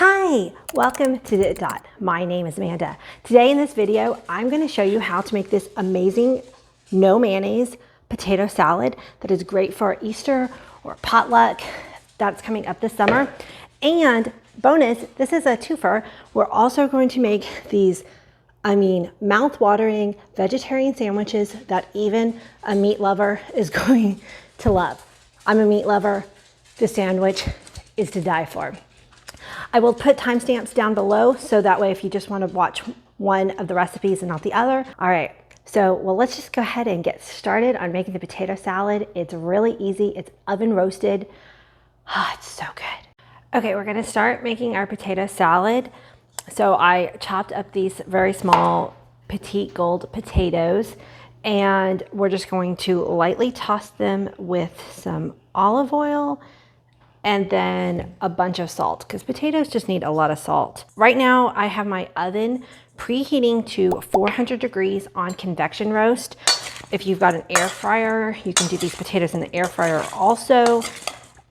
Hi, welcome to The Dot. My name is Amanda. Today in this video, I'm going to show you how to make this amazing no mayonnaise potato salad that is great for Easter or potluck that's coming up this summer. And bonus, this is a twofer. We're also going to make these, mouth-watering vegetarian sandwiches that even a meat lover is going to love. I'm a meat lover. This sandwich is to die for. I will put timestamps down below so that way if you just want to watch one of the recipes and not the other. All right, so let's just go ahead and get started on making the potato salad. It's really easy. It's oven roasted. It's so good. Okay, we're gonna start making our potato salad. So I chopped up these very small petite gold potatoes and we're just going to lightly toss them with some olive oil and then a bunch of salt because potatoes just need a lot of salt. Right now I have my oven preheating to 400 degrees on convection roast. If you've got an air fryer, you can do these potatoes in the air fryer also.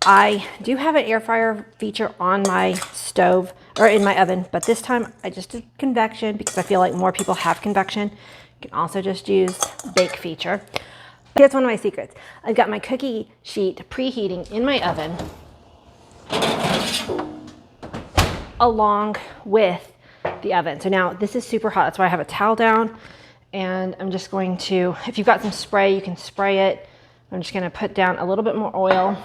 I do have an air fryer feature on my stove or in my oven, but this time I just did convection because I feel like more people have convection. You can also just use bake feature. Here's one of my secrets. I've got my cookie sheet preheating in my oven along with the oven. So now this is super hot. That's why I have a towel down and I'm just going to, if you've got some spray, you can spray it. I'm just gonna put down a little bit more oil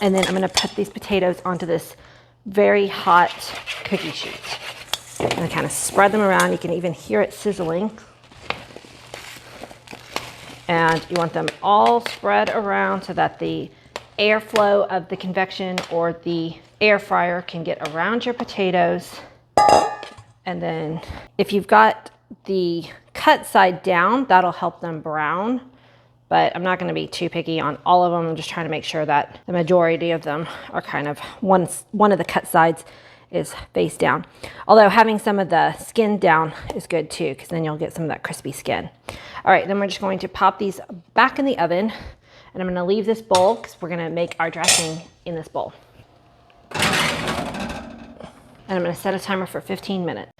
and then I'm gonna put these potatoes onto this very hot cookie sheet. I'm gonna kind of spread them around. You can even hear it sizzling. And you want them all spread around so that the airflow of the convection or the air fryer can get around your potatoes. And then if you've got the cut side down, that'll help them brown. But I'm not going to be too picky on all of them. I'm just trying to make sure that the majority of them are kind of one of the cut sides is face down. Although having some of the skin down is good too, because then you'll get some of that crispy skin. All right, then we're just going to pop these back in the oven and I'm going to leave this bowl because we're going to make our dressing in this bowl. And I'm going to set a timer for 15 minutes.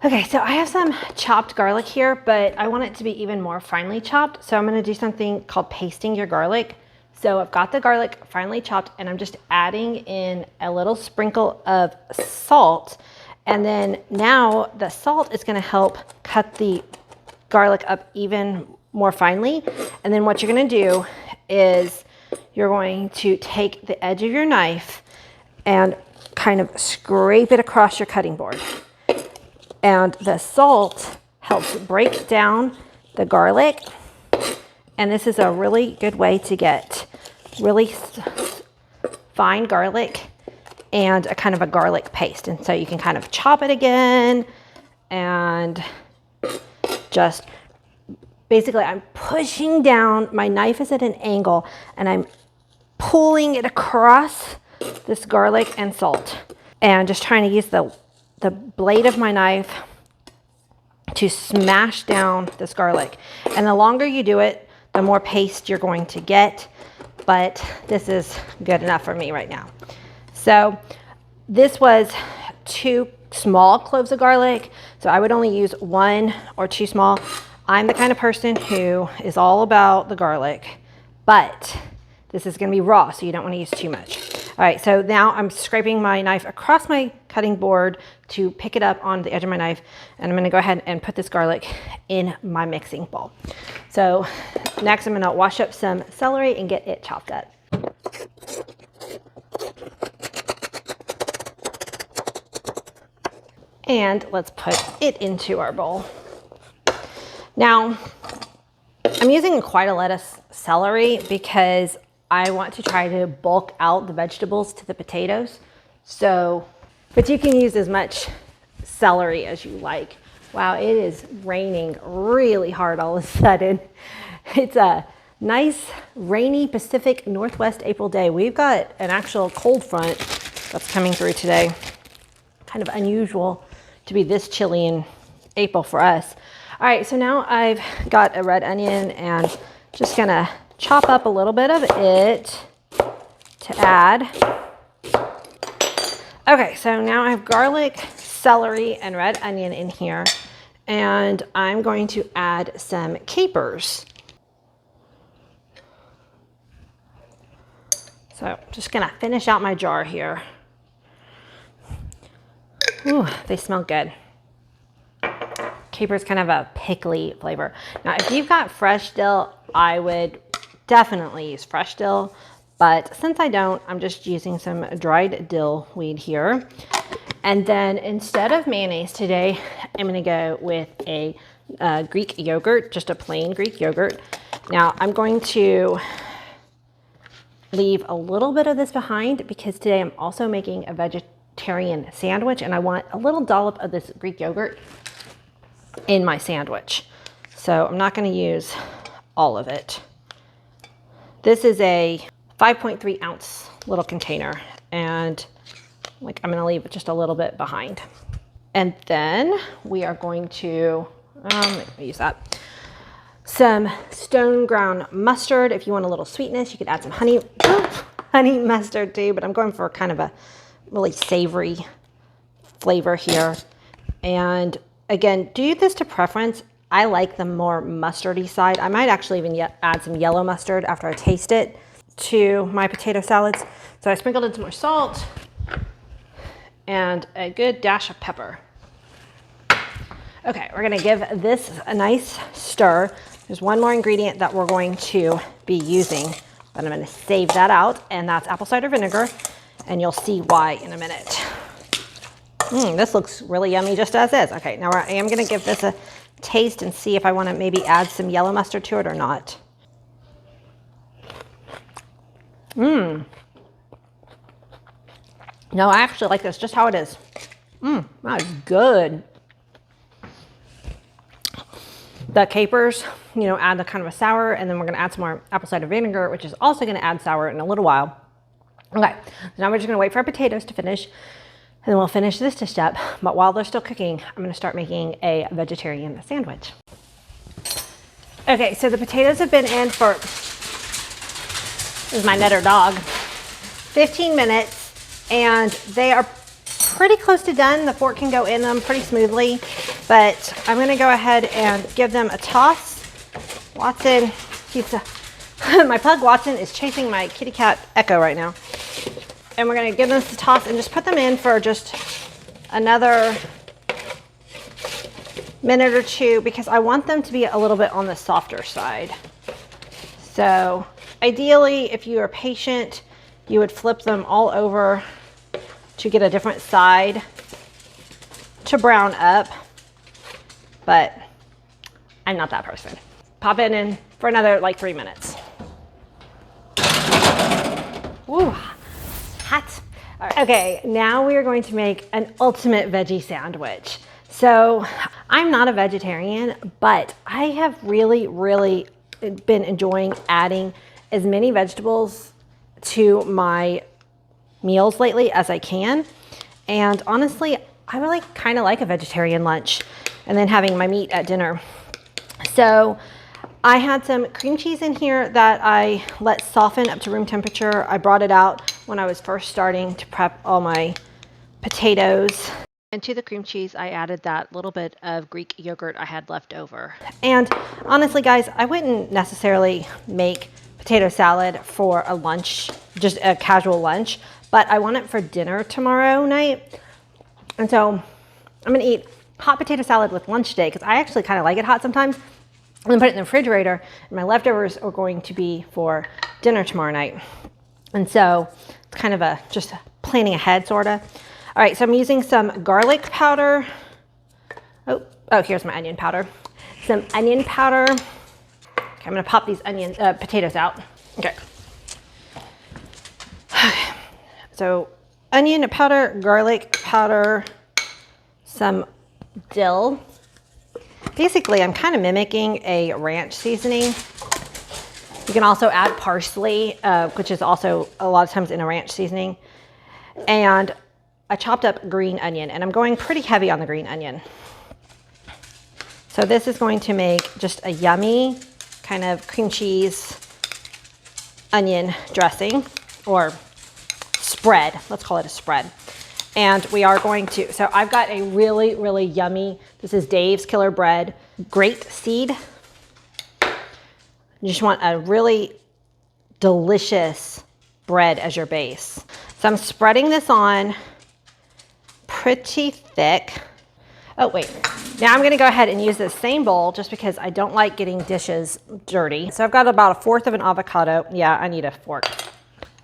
Okay, so I have some chopped garlic here, but I want it to be even more finely chopped. So I'm gonna do something called pasting your garlic. So I've got the garlic finely chopped and I'm just adding in a little sprinkle of salt. And then now the salt is gonna help cut the garlic up even more finely. And then what you're gonna do is you're going to take the edge of your knife and kind of scrape it across your cutting board. And the salt helps break down the garlic. And this is a really good way to get really fine garlic and a kind of a garlic paste. And so you can kind of chop it again and just basically I'm pushing down, my knife is at an angle and I'm pulling it across this garlic and salt and just trying to use the blade of my knife to smash down this garlic. And the longer you do it, the more paste you're going to get, but this is good enough for me right now. So this was 2 small cloves of garlic, so I would only use 1 or 2 small. I'm the kind of person who is all about the garlic, but this is gonna be raw, so you don't wanna use too much. All right, so now I'm scraping my knife across my cutting board to pick it up on the edge of my knife, and I'm gonna go ahead and put this garlic in my mixing bowl. So next I'm gonna wash up some celery and get it chopped up. And let's put it into our bowl. Now, I'm using quite a lot of celery because I want to try to bulk out the vegetables to the potatoes. But you can use as much celery as you like. Wow, it is raining really hard all of a sudden. It's a nice rainy Pacific Northwest April day. We've got an actual cold front that's coming through today. Kind of unusual to be this chilly in April for us. All right, so now I've got a red onion and just gonna chop up a little bit of it to add. Okay, so now I have garlic, celery, and red onion in here, and I'm going to add some capers. So just gonna finish out my jar here. Ooh, they smell good. Capers kind of a pickly flavor. Now, if you've got fresh dill, I would definitely use fresh dill, but since I don't, I'm just using some dried dill weed here. And then instead of mayonnaise today, I'm gonna go with a Greek yogurt, just a plain Greek yogurt. Now, I'm going to leave a little bit of this behind because today I'm also making a vegetarian sandwich and I want a little dollop of this Greek yogurt in my sandwich. So I'm not going to use all of it. This is a 5.3 ounce little container and I'm going to leave just a little bit behind. And then we are going to use that. Some stone ground mustard. If you want a little sweetness, you could add some honey mustard too, but I'm going for kind of a really savory flavor here. And again, do this to preference. I like the more mustardy side. I might actually even add some yellow mustard after I taste it to my potato salads. So I sprinkled in some more salt and a good dash of pepper. Okay, we're gonna give this a nice stir. There's one more ingredient that we're going to be using, but I'm gonna save that out, and that's apple cider vinegar, and you'll see why in a minute. This looks really yummy just as is. Okay, now I am gonna give this a taste and see if I wanna maybe add some yellow mustard to it or not. No, I actually like this just how it is. That is good. The capers, add the kind of a sour, and then we're gonna add some more apple cider vinegar, which is also gonna add sour in a little while. Okay, so now we're just gonna wait for our potatoes to finish, and then we'll finish this dish up. But while they're still cooking, I'm gonna start making a vegetarian sandwich. Okay, so the potatoes have been in for, this is my netter dog, 15 minutes, and they are pretty close to done. The fork can go in them pretty smoothly, but I'm gonna go ahead and give them a toss. Watson, my pug Watson is chasing my kitty cat Echo right now. And we're gonna give them a toss and just put them in for just another minute or two because I want them to be a little bit on the softer side. So ideally, if you are patient, you would flip them all over to get a different side to brown up, but I'm not that person. Pop it in for another like 3 minutes. Ooh, hot. All right. Okay, now we are going to make an ultimate veggie sandwich. So I'm not a vegetarian, but I have really been enjoying adding as many vegetables to my meals lately as I can. And honestly, I really kind of like a vegetarian lunch and then having my meat at dinner. So I had some cream cheese in here that I let soften up to room temperature. I brought it out when I was first starting to prep all my potatoes. And to the cream cheese, I added that little bit of Greek yogurt I had left over. And honestly, guys, I wouldn't necessarily make potato salad for a lunch, just a casual lunch, but I want it for dinner tomorrow night. And so I'm gonna eat hot potato salad with lunch today because I actually kind of like it hot sometimes. I'm gonna put it in the refrigerator, and my leftovers are going to be for dinner tomorrow night. And so it's kind of just planning ahead, sorta. All right, so I'm using some garlic powder. Oh, here's my onion powder. Some onion powder. Okay, I'm gonna pop these potatoes out. Okay. So onion powder, garlic powder, some dill. Basically, I'm kind of mimicking a ranch seasoning. You can also add parsley, which is also a lot of times in a ranch seasoning. And a chopped up green onion, and I'm going pretty heavy on the green onion. So this is going to make just a yummy kind of cream cheese onion dressing or spread. Let's call it a spread. And we are going to, so I've got a really, really yummy, this is Dave's Killer Bread, great seed. You just want a really delicious bread as your base. So I'm spreading this on pretty thick. Oh wait, now I'm gonna go ahead and use this same bowl just because I don't like getting dishes dirty. So I've got about 1/4 of an avocado. Yeah, I need a fork.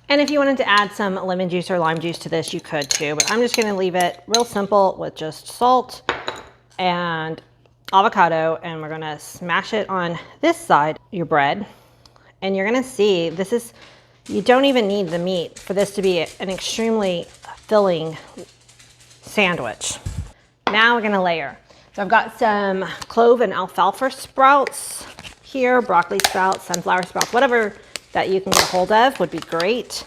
And if you wanted to add some lemon juice or lime juice to this, you could too, but I'm just gonna leave it real simple with just salt and avocado, and we're gonna smash it on this side of your bread. And you're gonna see, this is, you don't even need the meat for this to be an extremely filling sandwich. Now we're gonna layer. So I've got some clove and alfalfa sprouts here, broccoli sprouts, sunflower sprouts, whatever that you can get a hold of would be great.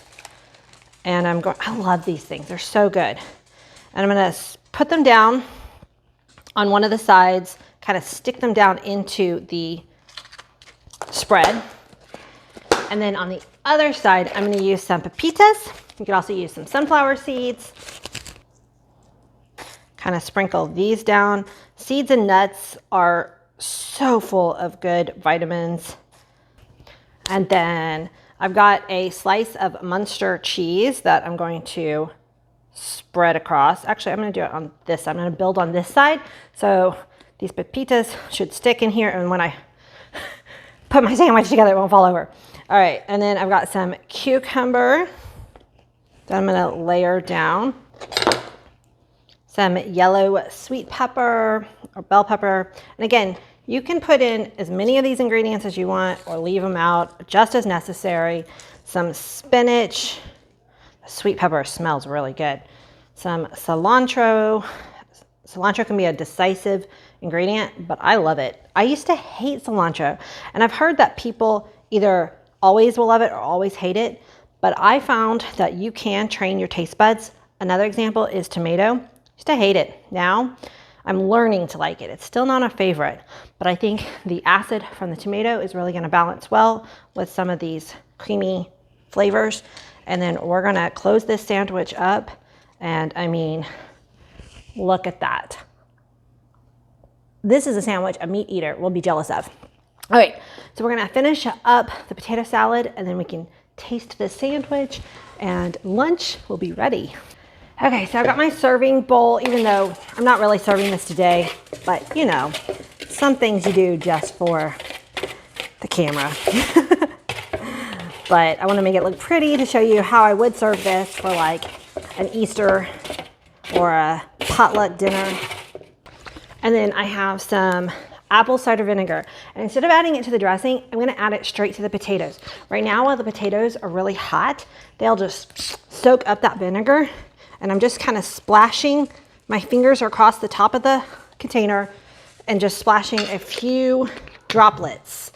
And I love these things, they're so good. And I'm gonna put them down on one of the sides, kind of stick them down into the spread. And then on the other side, I'm gonna use some pepitas. You could also use some sunflower seeds. Kind of sprinkle these down. Seeds and nuts are so full of good vitamins. And then I've got a slice of Munster cheese that I'm going to spread across. Actually, I'm gonna do it on this. I'm gonna build on this side. So these pepitas should stick in here, and when I put my sandwich together, it won't fall over. All right, and then I've got some cucumber that I'm gonna layer down. Some yellow sweet pepper or bell pepper. And again, you can put in as many of these ingredients as you want or leave them out, just as necessary. Some spinach. Sweet pepper smells really good. Some cilantro. Cilantro can be a decisive ingredient, but I love it. I used to hate cilantro, and I've heard that people either always will love it or always hate it, but I found that you can train your taste buds. Another example is tomato. I used to hate it. Now I'm learning to like it. It's still not a favorite, but I think the acid from the tomato is really gonna balance well with some of these creamy flavors. And then we're gonna close this sandwich up, and I mean, look at that. This is a sandwich a meat eater will be jealous of. All right, so we're gonna finish up the potato salad, and then we can taste this sandwich, and lunch will be ready. Okay, so I've got my serving bowl, even though I'm not really serving this today, but you know, some things you do just for the camera. But I wanna make it look pretty to show you how I would serve this for like an Easter or a potluck dinner. And then I have some apple cider vinegar. And instead of adding it to the dressing, I'm gonna add it straight to the potatoes. Right now, while the potatoes are really hot, they'll just soak up that vinegar. And I'm just kind of splashing, my fingers are across the top of the container and just splashing a few droplets.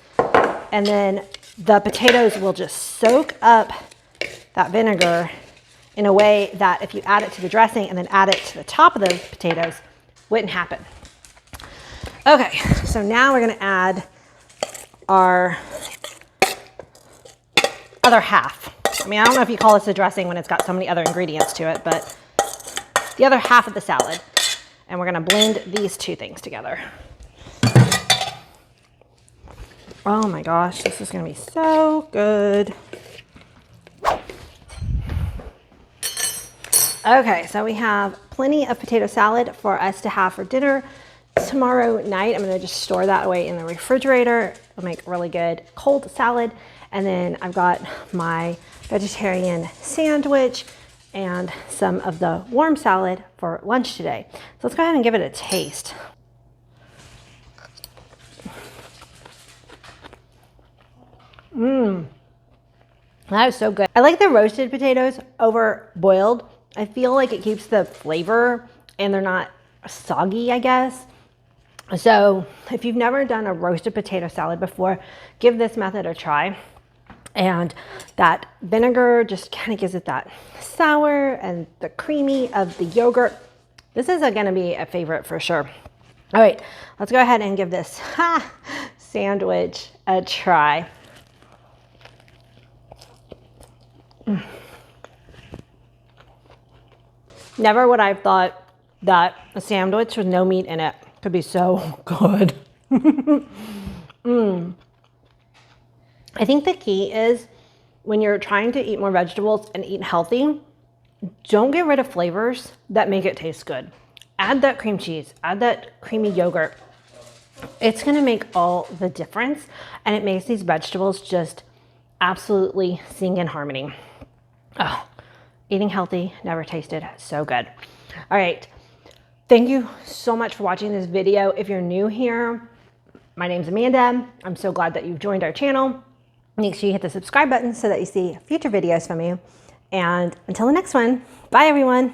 And then the potatoes will just soak up that vinegar in a way that if you add it to the dressing and then add it to the top of the potatoes, wouldn't happen. Okay, so now we're gonna add our other half. I mean, I don't know if you call this a dressing when it's got so many other ingredients to it, but the other half of the salad. And we're gonna blend these two things together. Oh my gosh, this is gonna be so good. Okay, so we have plenty of potato salad for us to have for dinner. Tomorrow night, I'm gonna just store that away in the refrigerator. It'll make really good cold salad. And then I've got my vegetarian sandwich and some of the warm salad for lunch today. So let's go ahead and give it a taste. That is so good. I like the roasted potatoes over boiled. I feel like it keeps the flavor and they're not soggy, I guess. So if you've never done a roasted potato salad before, give this method a try. And that vinegar just kind of gives it that sour and the creamy of the yogurt. This is gonna be a favorite for sure. All right, let's go ahead and give this sandwich a try. Never would I have thought that a sandwich with no meat in it could be so good. I think the key is when you're trying to eat more vegetables and eat healthy, don't get rid of flavors that make it taste good. Add that cream cheese, add that creamy yogurt. It's gonna make all the difference, and it makes these vegetables just absolutely sing in harmony. Oh, eating healthy never tasted so good. All right, thank you so much for watching this video. If you're new here, my name's Amanda. I'm so glad that you've joined our channel. Make sure you hit the subscribe button so that you see future videos from me. And until the next one, bye everyone.